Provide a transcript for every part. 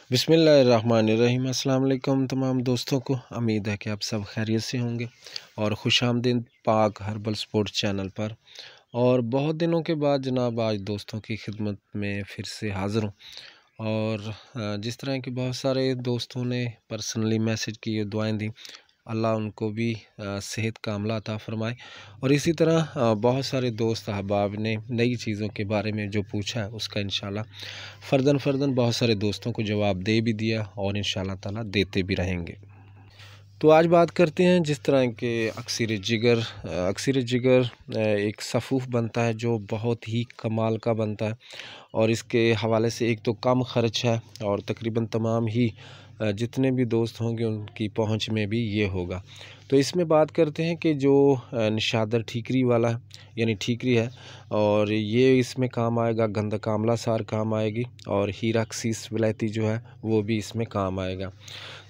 बिस्मिल्लाहिर्रहमानिर्रहीम। अस्सलाम वालेकुम तमाम दोस्तों को। उम्मीद है कि आप सब खैरियत से होंगे और खुशामदीद पाक हर्बल स्पोर्ट्स चैनल पर। और बहुत दिनों के बाद जनाब आज दोस्तों की खिदमत में फिर से हाज़िर हूँ। और जिस तरह के बहुत सारे दोस्तों ने पर्सनली मैसेज किए, दुआएं दी, अल्लाह उनको भी सेहत कामला अता फ़रमाए। और इसी तरह बहुत सारे दोस्त अहबाब ने नई चीज़ों के बारे में जो पूछा है उसका इंशाल्लाह फ़र्दन फ़र्दन बहुत सारे दोस्तों को जवाब दे भी दिया और इंशाल्लाह ताला देते भी रहेंगे। तो आज बात करते हैं जिस तरह के अक्सर जिगर एक सफ़ूफ़ बनता है जो बहुत ही कमाल का बनता है। और इसके हवाले से एक तो कम ख़र्च है और तकरीबन तमाम ही जितने भी दोस्त होंगे उनकी पहुंच में भी ये होगा। तो इसमें बात करते हैं कि जो निशादर ठीकरी वाला है यानी ठीकरी है, और ये इसमें काम आएगा। गंधक आंवला सार काम आएगी और हीराक्सीस विलायती जो है वो भी इसमें काम आएगा।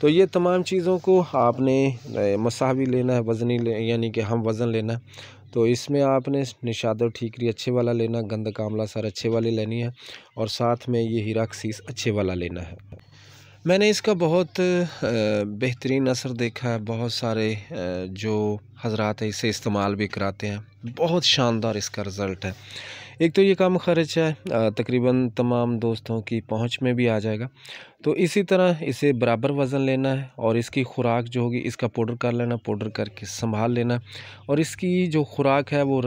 तो ये तमाम चीज़ों को आपने मसावी लेना है, यानी कि हम वज़न लेना है। तो इसमें आपने निशादर ठीकरी अच्छे वाला लेना, गंधक आंवला सार अच्छे वाली लेनी है और साथ में ये हीराक्सीस अच्छे वाला लेना है। मैंने इसका बहुत बेहतरीन असर देखा है। बहुत सारे जो हज़रात है इसे इस्तेमाल भी कराते हैं। बहुत शानदार इसका रिज़ल्ट है। एक तो ये कम ख़र्च है, तकरीबन तमाम दोस्तों की पहुंच में भी आ जाएगा। तो इसी तरह इसे बराबर वज़न लेना है और इसकी खुराक जो होगी इसका पाउडर कर लेना, पाउडर करके संभाल लेना। और इसकी जो खुराक है वो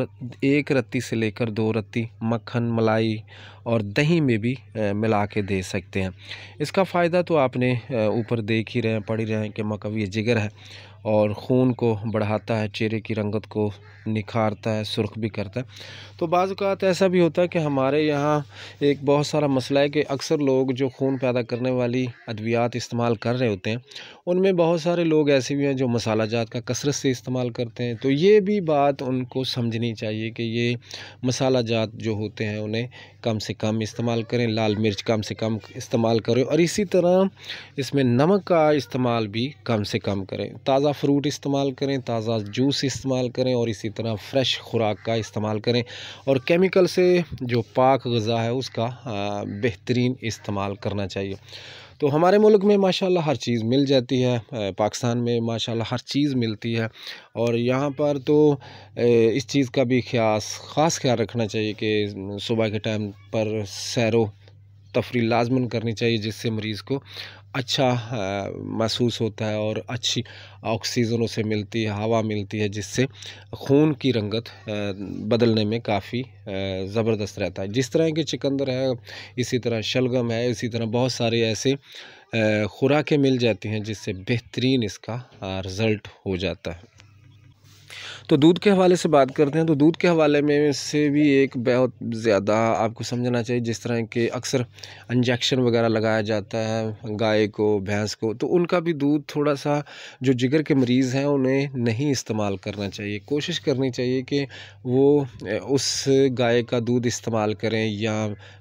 एक रत्ती से लेकर 2 रत्ती मक्खन, मलाई और दही में भी मिला के दे सकते हैं। इसका फ़ायदा तो आपने ऊपर देख ही रहे हैं, पढ़ ही रहे हैं कि मकवी जिगर है और ख़ून को बढ़ाता है, चेहरे की रंगत को निखारता है, सुर्ख भी करता है। तो बाज़ औक़ात ऐसा भी होता है कि हमारे यहाँ एक बहुत सारा मसला है कि अक्सर लोग जो खून पैदा करने वाली अद्वियात इस्तेमाल कर रहे होते हैं, उनमें बहुत सारे लोग ऐसे भी हैं जो मसाला जात का कसरत से इस्तेमाल करते हैं। तो ये भी बात उनको समझनी चाहिए कि ये मसाला जात जो होते हैं उन्हें कम से कम इस्तेमाल करें, लाल मिर्च कम से कम इस्तेमाल करें और इसी तरह इसमें नमक का इस्तेमाल भी कम से कम करें। ताज़ा फ्रूट इस्तेमाल करें, ताज़ा जूस इस्तेमाल करें और इसी तरह फ्रेश खुराक का इस्तेमाल करें और केमिकल से जो पाक ग़िज़ा है उसका बेहतरीन इस्तेमाल करना चाहिए। तो हमारे मुल्क में माशाल्लाह हर चीज़ मिल जाती है, पाकिस्तान में माशाल्लाह हर चीज़ मिलती है। और यहाँ पर तो इस चीज़ का भी ख़ास ख्याल रखना चाहिए कि सुबह के टाइम पर सैरो तफरी लाज़मन करनी चाहिए, जिससे मरीज़ को अच्छा महसूस होता है और अच्छी ऑक्सीजन उसे मिलती है, हवा मिलती है, जिससे खून की रंगत बदलने में काफ़ी ज़बरदस्त रहता है। जिस तरह के चुकंदर है, इसी तरह शलगम है, इसी तरह बहुत सारे ऐसे खुराकें मिल जाती हैं जिससे बेहतरीन इसका रिज़ल्ट हो जाता है। तो दूध के हवाले से बात करते हैं। तो दूध के हवाले में से भी एक बहुत ज़्यादा आपको समझना चाहिए। जिस तरह के अक्सर इंजेक्शन वगैरह लगाया जाता है गाय को, भैंस को, तो उनका भी दूध थोड़ा सा जो जिगर के मरीज़ हैं उन्हें नहीं इस्तेमाल करना चाहिए। कोशिश करनी चाहिए कि वो उस गाय का दूध इस्तेमाल करें या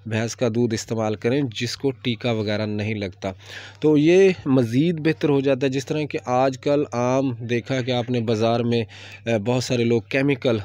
भैंस का दूध इस्तेमाल करें जिसको टीका वगैरह नहीं लगता। तो ये मज़ीद बेहतर हो जाता है। जिस तरह कि आजकल आम देखा कि आपने बाज़ार में बहुत सारे लोग केमिकल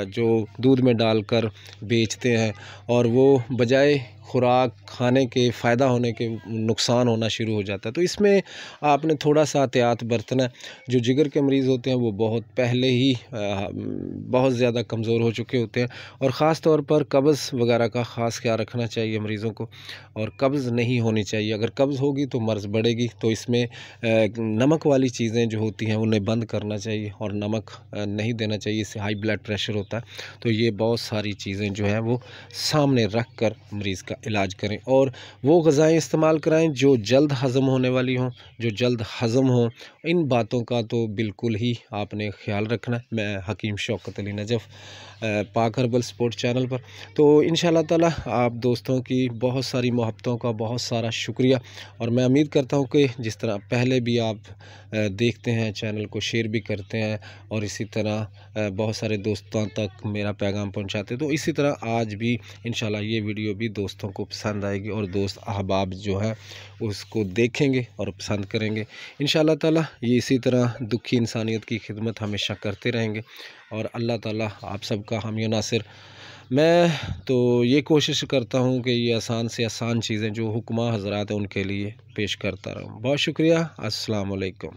जो दूध में डालकर बेचते हैं और वो बजाय खुराक खाने के फ़ायदा होने के नुकसान होना शुरू हो जाता है। तो इसमें आपने थोड़ा सा एहतियात बरतना है। जो जिगर के मरीज़ होते हैं वो बहुत पहले ही बहुत ज़्यादा कमज़ोर हो चुके होते हैं और ख़ास तौर पर कब्ज़ वगैरह का ख़ास ख्याल रखना चाहिए मरीज़ों को। और कब्ज़ नहीं होनी चाहिए। अगर कब्ज़ होगी तो मर्ज़ बढ़ेगी। तो इसमें नमक वाली चीज़ें जो होती हैं उन्हें बंद करना चाहिए और नमक नहीं देना चाहिए, इससे हाई ब्लड प्रेशर होता है। तो ये बहुत सारी चीज़ें जो हैं वो सामने रख कर मरीज़ का इलाज करें और वो ग़िज़ाएँ इस्तेमाल कराएँ जो जल्द हज़म होने वाली हों, जो जल्द हज़म हों। इन बातों का तो बिल्कुल ही आपने ख़्याल रखना है। मैं हकीम शौकत अली नजफ़, पाक हर्बल स्पोर्ट्स चैनल पर। तो इंशाअल्लाह ताला आप दोस्तों की बहुत सारी मोहब्बतों का बहुत सारा शुक्रिया। और मैं उम्मीद करता हूँ कि जिस तरह पहले भी आप देखते हैं, चैनल को शेयर भी करते हैं और इसी तरह बहुत सारे दोस्तों तक मेरा पैगाम पहुंचाते हैं, तो इसी तरह आज भी इंशाल्लाह ये वीडियो भी दोस्तों को पसंद आएगी और दोस्त अहबाब जो है उसको देखेंगे और पसंद करेंगे इंशाल्लाह ताला। ये इसी तरह दुखी इंसानियत की खिदमत हमेशा करते रहेंगे और अल्लाह ताला आप सबका हामी नासिर मैं तो ये कोशिश करता हूँ कि ये आसान से आसान चीज़ें जो हुक्मा हज़रात हैं उनके लिए पेश करता रहूँ। बहुत शुक्रिया। अस्सलाम वालेकुम।